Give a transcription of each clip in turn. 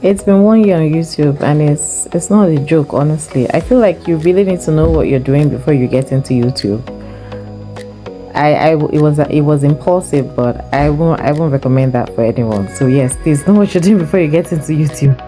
It's been 1 year on YouTube, and it's not a joke, honestly. I feel like you really need to know what you're doing before you get into YouTube. It was impulsive, but I won't recommend that for anyone. So yes, please know what you're doing before you get into YouTube.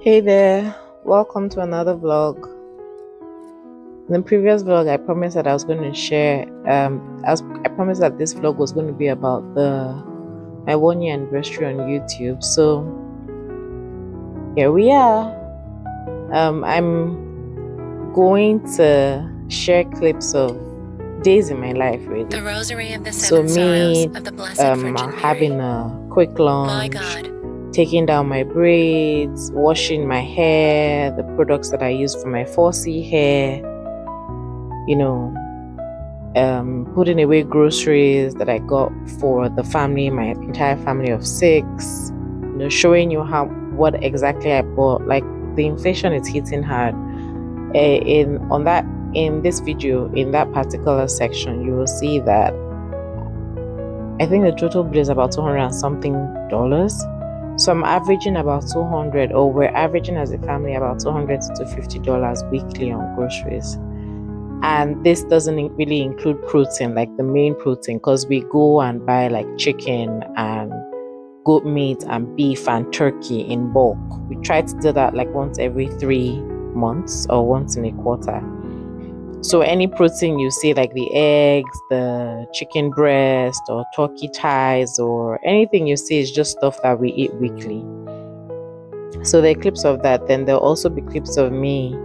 Hey there, welcome to another vlog. In the previous vlog, I promised that I was going to share. I promised that this vlog was going to be about my 1 year anniversary on YouTube. So here we are. I'm going to share clips of days in my life, really. The Rosary of the Seven Sorrows of the Blessed Virgin Mary. Having a quick lunch, My God. taking down my braids, washing my hair, the products that I use for my 4C hair, putting away groceries that I got for the family, my entire family of 6, showing you what exactly I bought. Like, the inflation is hitting hard. In this video, in that particular section, you will see that I think the total bill is about $200 and something. So I'm averaging about 200, or we're averaging as a family about $200 to $250 weekly on groceries. And this doesn't really include protein, like the main protein, because we go and buy like chicken and goat meat and beef and turkey in bulk. We try to do that like once every 3 months or once in a quarter. So any protein you see, like the eggs, the chicken breast or turkey thighs or anything you see, is just stuff that we eat weekly. So there are clips of that. Then there'll also be clips of me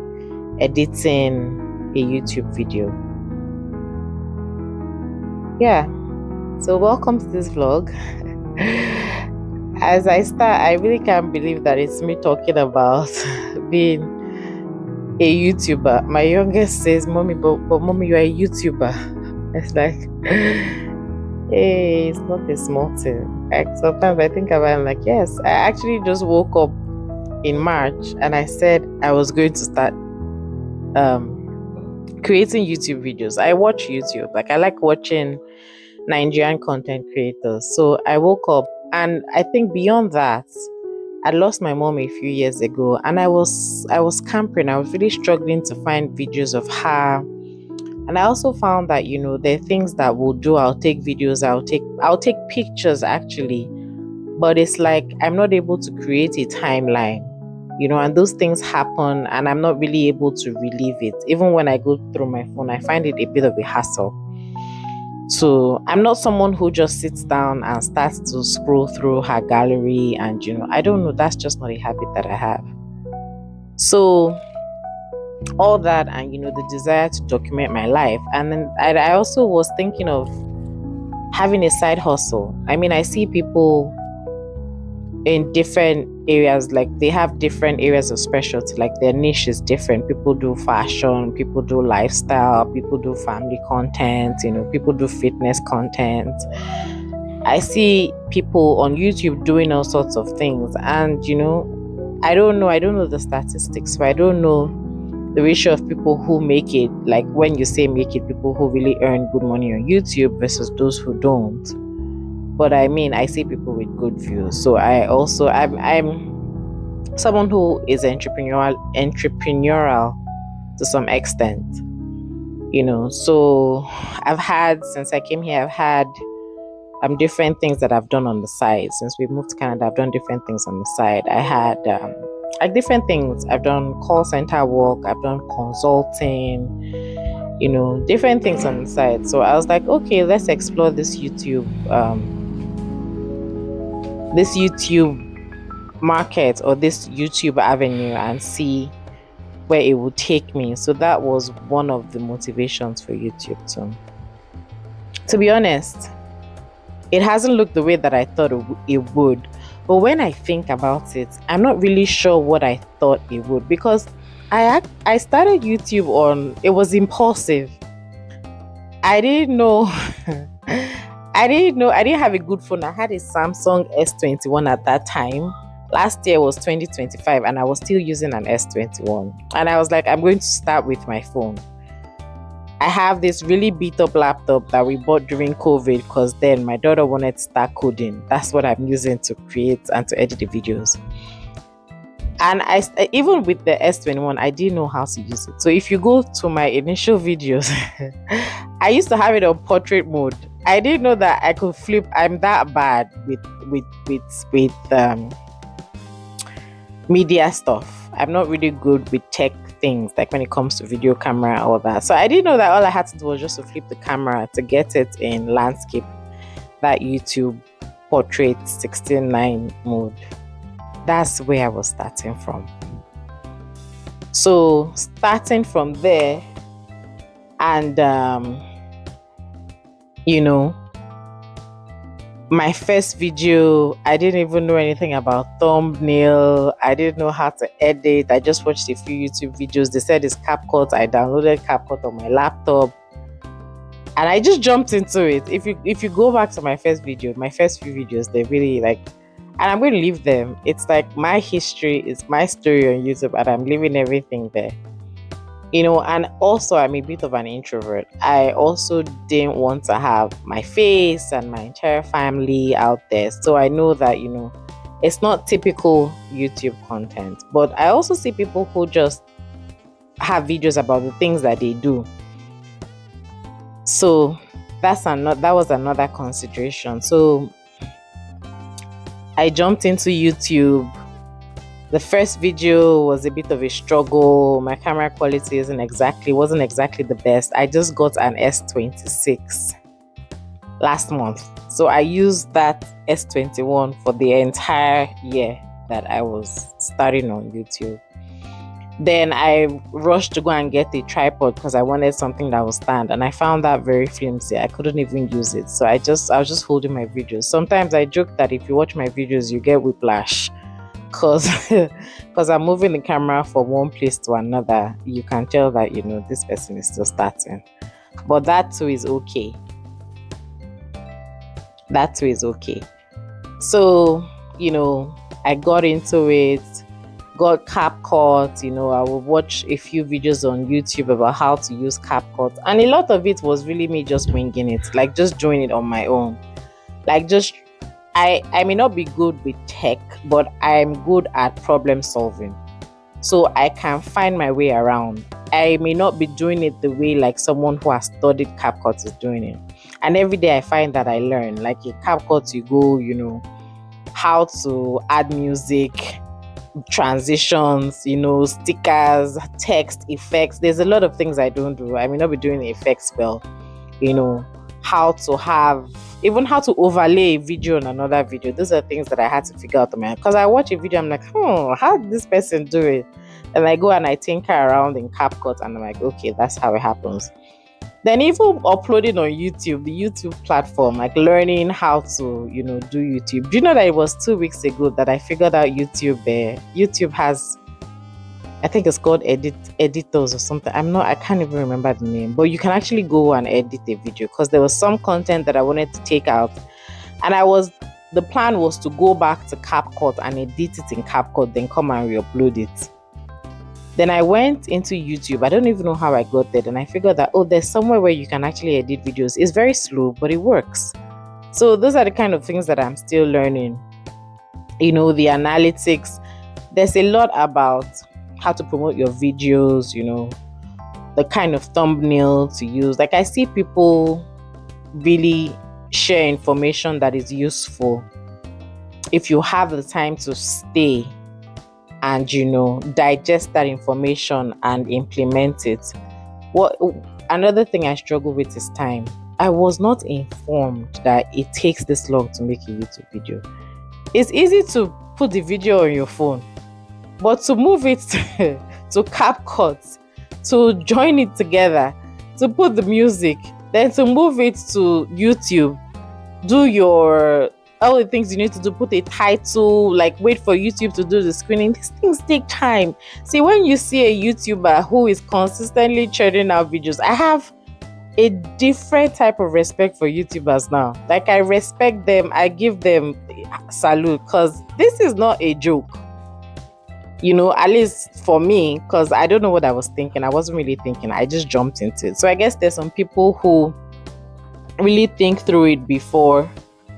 editing a YouTube video. Yeah. So welcome to this vlog. As I start, I really can't believe that it's me talking about being a YouTuber. My youngest says, "Mommy, but mommy, you're a YouTuber." It's like, hey, it's not a small thing. Like, sometimes I think about it, I'm like, yes, I actually just woke up in March and I said I was going to start creating YouTube videos. I watch YouTube. Like, I like watching Nigerian content creators. So I woke up, and I think beyond that, I lost my mom a few years ago, and I was camping. I was really struggling to find videos of her. And I also found that, there are things that we'll do. I'll take videos, I'll take pictures actually, but it's like I'm not able to create a timeline, and those things happen, and I'm not really able to relieve it. Even when I go through my phone, I find it a bit of a hassle. So I'm not someone who just sits down and starts to scroll through her gallery, and I don't know, that's just not a habit that I have. So all that, and the desire to document my life. And then I also was thinking of having a side hustle. I mean, I see people in different areas, like they have different areas of specialty, like their niche is different. People do fashion, people do lifestyle, people do family content, people do fitness content. I see people on YouTube doing all sorts of things, and I don't know the statistics, so I don't know the ratio of people who make it. Like, when you say make it, people who really earn good money on YouTube versus those who don't. But I mean, I see people with good views. So I'm someone who is entrepreneurial to some extent, So since I came here, I've had different things that I've done on the side. Since we moved to Canada, I've done different things on the side. I had different things. I've done call center work, I've done consulting, different things on the side. So I was like, okay, let's explore this YouTube market, or this YouTube avenue, and see where it would take me. So that was one of the motivations for YouTube too. To be honest, it hasn't looked the way that I thought it would. But when I think about it, I'm not really sure what I thought it would, because I started YouTube it was impulsive. I didn't know I didn't know, I didn't have a good phone. I had a Samsung S21 at that time. Last year was 2025 and I was still using an S21. And I was like, I'm going to start with my phone. I have this really beat up laptop that we bought during COVID because then my daughter wanted to start coding. That's what I'm using to create and to edit the videos. And even with the S21, I didn't know how to use it. So if you go to my initial videos, I used to have it on portrait mode. I didn't know that I could flip. I'm that bad with media stuff. I'm not really good with tech things, like when it comes to video camera and all that. So I didn't know that all I had to do was just to flip the camera to get it in landscape, that YouTube portrait 16:9 mode. That's where I was starting from. So starting from there, and my first video, I didn't even know anything about thumbnail. I didn't know how to edit. I just watched a few YouTube videos. They said it's CapCut. I downloaded CapCut on my laptop and I just jumped into it. If you go back to my first few videos, they're really like, and I'm going to leave them. It's like my history, it's my story on YouTube, and I'm leaving everything there. And also I'm a bit of an introvert. I also didn't want to have my face and my entire family out there. So I know that, it's not typical YouTube content. But I also see people who just have videos about the things that they do. So that was another consideration. So I jumped into YouTube. The first video was a bit of a struggle. My camera quality wasn't exactly the best. I just got an S26 last month. So I used that S21 for the entire year that I was starting on YouTube. Then I rushed to go and get a tripod because I wanted something that would stand, and I found that very flimsy. I couldn't even use it. So I was just holding my videos. Sometimes I joke that if you watch my videos, you get whiplash because I'm moving the camera from one place to another. You can tell that, this person is still starting. But that too is okay. So, I got into it. Got CapCut, I would watch a few videos on YouTube about how to use CapCut, and a lot of it was really me just winging it, like just doing it on my own. Like I may not be good with tech, but I'm good at problem solving, so I can find my way around. I may not be doing it the way like someone who has studied CapCut is doing it, and every day I find that I learn. Like in CapCut, you go, how to add music, transitions, stickers, text, effects. There's a lot of things I don't do. I may not be doing the effects well, how to overlay a video on another video. Those are things that I had to figure out on my own, because I watch a video, I'm like, how did this person do it? And I go and I tinker around in CapCut, and I'm like, okay, that's how it happens. Then even uploading on YouTube, the YouTube platform, like learning how to, do YouTube. Do you know that it was 2 weeks ago that I figured out YouTube? YouTube has, I think it's called editors or something. I can't even remember the name, but you can actually go and edit a video, because there was some content that I wanted to take out, and the plan was to go back to CapCut and edit it in CapCut, then come and re-upload it. Then I went into YouTube. I don't even know how I got there. And I figured that, there's somewhere where you can actually edit videos. It's very slow, but it works. So those are the kind of things that I'm still learning. The analytics. There's a lot about how to promote your videos, the kind of thumbnail to use. Like I see people really share information that is useful if you have the time to stay and digest that information and implement it. Another thing I struggle with is time. I was not informed that it takes this long to make a YouTube video. It's easy to put the video on your phone, but to move it to CapCut, to join it together, to put the music, then to move it to YouTube, do all the things you need to do, put a title, like wait for YouTube to do the screening. These things take time. See, when you see a YouTuber who is consistently churning out videos, I have a different type of respect for YouTubers now. Like, I respect them, I give them salute, because this is not a joke. At least for me, because I don't know what I was thinking. I wasn't really thinking. I just jumped into it. So I guess there's some people who really think through it before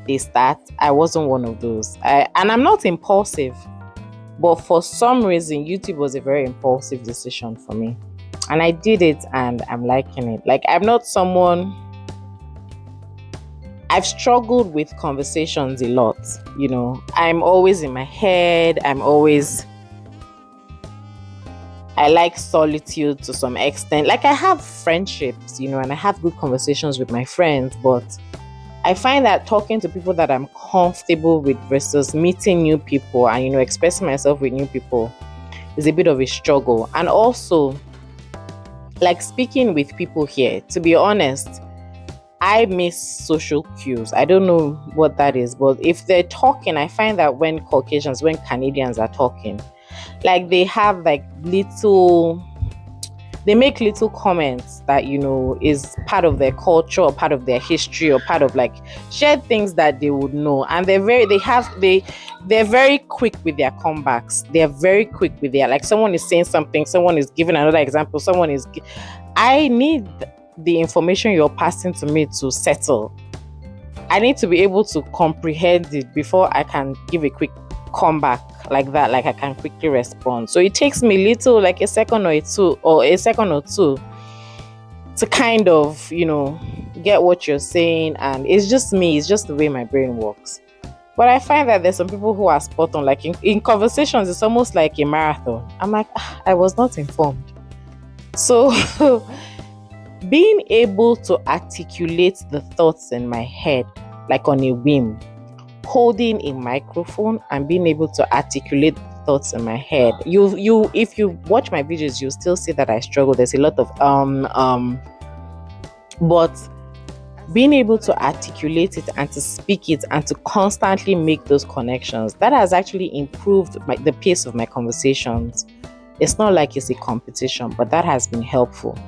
they start. I wasn't one of those. And I'm not impulsive, but for some reason, YouTube was a very impulsive decision for me. And I did it and I'm liking it. Like, I'm not someone... I've struggled with conversations a lot, I'm always in my head. I like solitude to some extent. Like, I have friendships, and I have good conversations with my friends, but I find that talking to people that I'm comfortable with versus meeting new people and, expressing myself with new people is a bit of a struggle. And also, like, speaking with people here, to be honest, I miss social cues. I don't know what that is, but if they're talking, I find that when Canadians are talking, like, they have like they make little comments that, is part of their culture or part of their history or part of like shared things that they would know. And they're very quick with their comebacks. They're very quick with like, someone is saying something, someone is giving another example, I need the information you're passing to me to settle. I need to be able to comprehend it before I can give a quick comeback like that, like I can quickly respond. So it takes me like a second or two to kind of, get what you're saying. And it's just me, it's just the way my brain works. But I find that there's some people who are spot on. Like, in conversations, it's almost like a marathon. I'm like, I was not informed. So being able to articulate the thoughts in my head, like on a whim, holding a microphone and being able to articulate thoughts in my head. If you watch my videos, you'll still see that I struggle. There's a lot of but being able to articulate it and to speak it and to constantly make those connections, that has actually improved the pace of my conversations. It's not like it's a competition, but that has been helpful.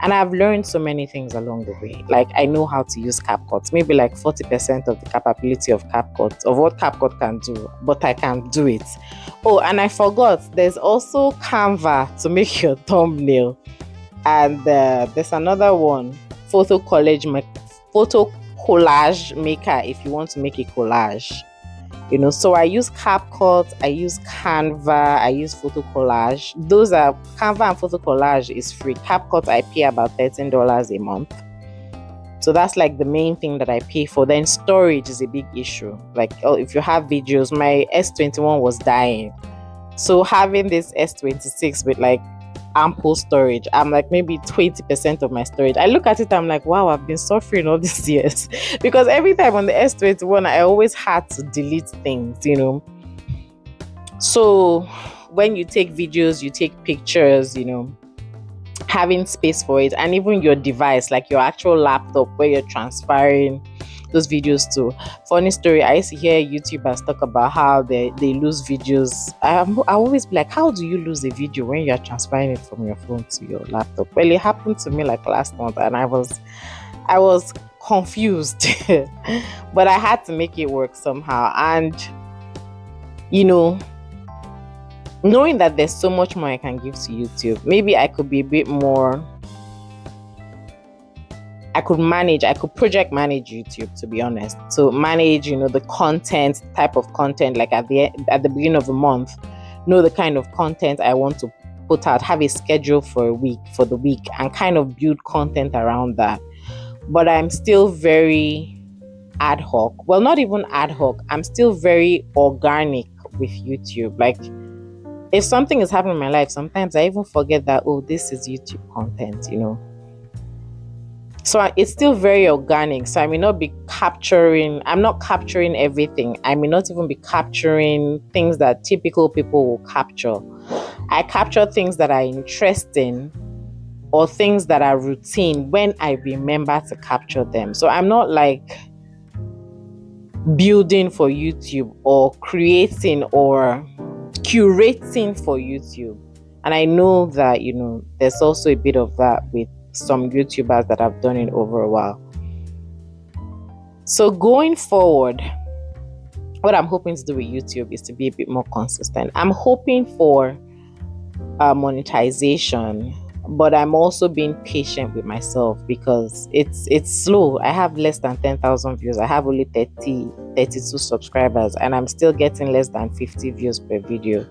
And I've learned so many things along the way. Like, I know how to use CapCut, maybe like 40% of the capability of CapCut, of what CapCut can do, but I can do it. Oh, and I forgot, there's also Canva to make your thumbnail. And there's another one, photo collage collage maker, if you want to make a collage. So I use CapCut, I use Canva, I use photo collage. Those are Canva and photo collage is free. CapCut, I pay about $13 a month. So that's like the main thing that I pay for. Then storage is a big issue. Like, if you have videos, my S21 was dying. So having this S26 with like ample storage, I'm like maybe 20% of my storage. I look at it, I'm like, wow, I've been suffering all these years. Because every time on the S21, I always had to delete things, So when you take videos, you take pictures, having space for it, and even your device, like your actual laptop where you're transferring those videos to. Funny story, I used to hear YouTubers talk about how they lose videos. I always be like, how do you lose a video when you're transferring it from your phone to your laptop? Well, it happened to me like last month, and I was confused. But I had to make it work somehow. And knowing that there's so much more I can give to YouTube, maybe I could be a bit more... I could project manage YouTube, to be honest. So manage, the content, type of content, like at the beginning of the month, know the kind of content I want to put out, have a schedule for the week, and kind of build content around that. But I'm still very ad hoc. Well, not even ad hoc. I'm still very organic with YouTube. Like, if something is happening in my life, sometimes I even forget that, this is YouTube content, So it's still very organic. So I may not be I'm not capturing everything. I may not even be capturing things that typical people will capture. I capture things that are interesting or things that are routine when I remember to capture them. So I'm not like building for YouTube or creating or curating for YouTube. And I know that, there's also a bit of that with some YouTubers that have done it over a while. So going forward, what I'm hoping to do with YouTube is to be a bit more consistent. I'm hoping for monetization, but I'm also being patient with myself because it's slow. I have less than 10,000 views. I have only 32 subscribers, and I'm still getting less than 50 views per video.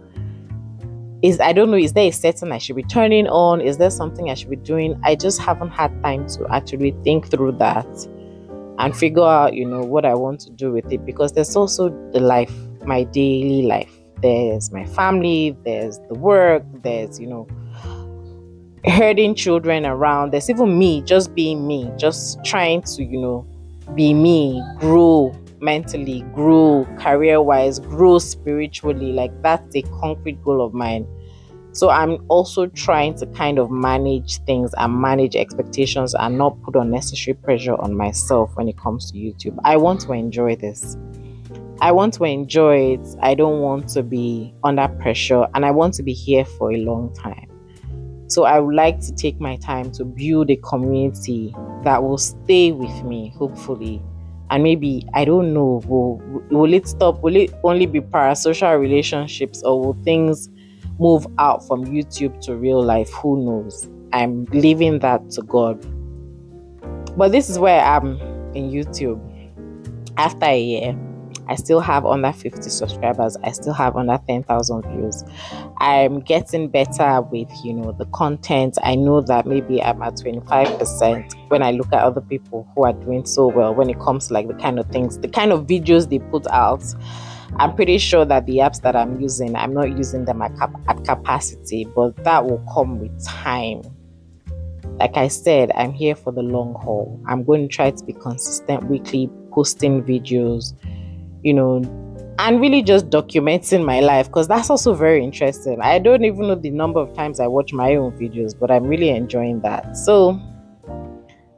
I don't know, is there a setting I should be turning on? Is there something I should be doing? I just haven't had time to actually think through that and figure out, what I want to do with it, because there's also the life, my daily life. There's my family, there's the work, there's, herding children around. There's even me, just being me, just trying to, be me, grow mentally, grow career-wise, grow spiritually. Like, that's a concrete goal of mine. So I'm also trying to kind of manage things and manage expectations and not put unnecessary pressure on myself when it comes to YouTube. I want to enjoy this. I want to enjoy it. I don't want to be under pressure, and I want to be here for a long time. So I would like to take my time to build a community that will stay with me, hopefully. And maybe, I don't know, will it stop? Will it only be parasocial relationships, or will things move out from YouTube to real life? Who knows? I'm leaving that to God. But this is where I am in YouTube. After a year, I still have under 50 subscribers. I still have under 10,000 views. I'm getting better with, the content. I know that maybe I'm at 25% when I look at other people who are doing so well when it comes to like the kind of things, the kind of videos they put out. I'm pretty sure that the apps that I'm using, I'm not using them at capacity, but that will come with time. Like I said, I'm here for the long haul. I'm going to try to be consistent weekly, posting videos, and really just documenting my life, because that's also very interesting. I don't even know the number of times I watch my own videos, but I'm really enjoying that. So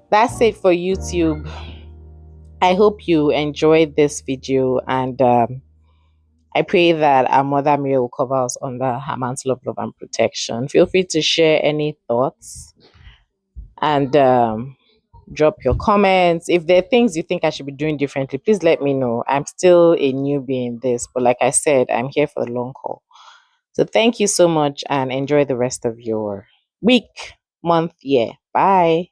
that's it for YouTube. I hope you enjoyed this video, and I pray that our Mother Mary will cover us under her mantle of love and protection. Feel free to share any thoughts and drop your comments. If there are things you think I should be doing differently, please let me know. I'm still a newbie in this, but like I said, I'm here for the long haul. So thank you so much, and enjoy the rest of your week, month, year. Bye.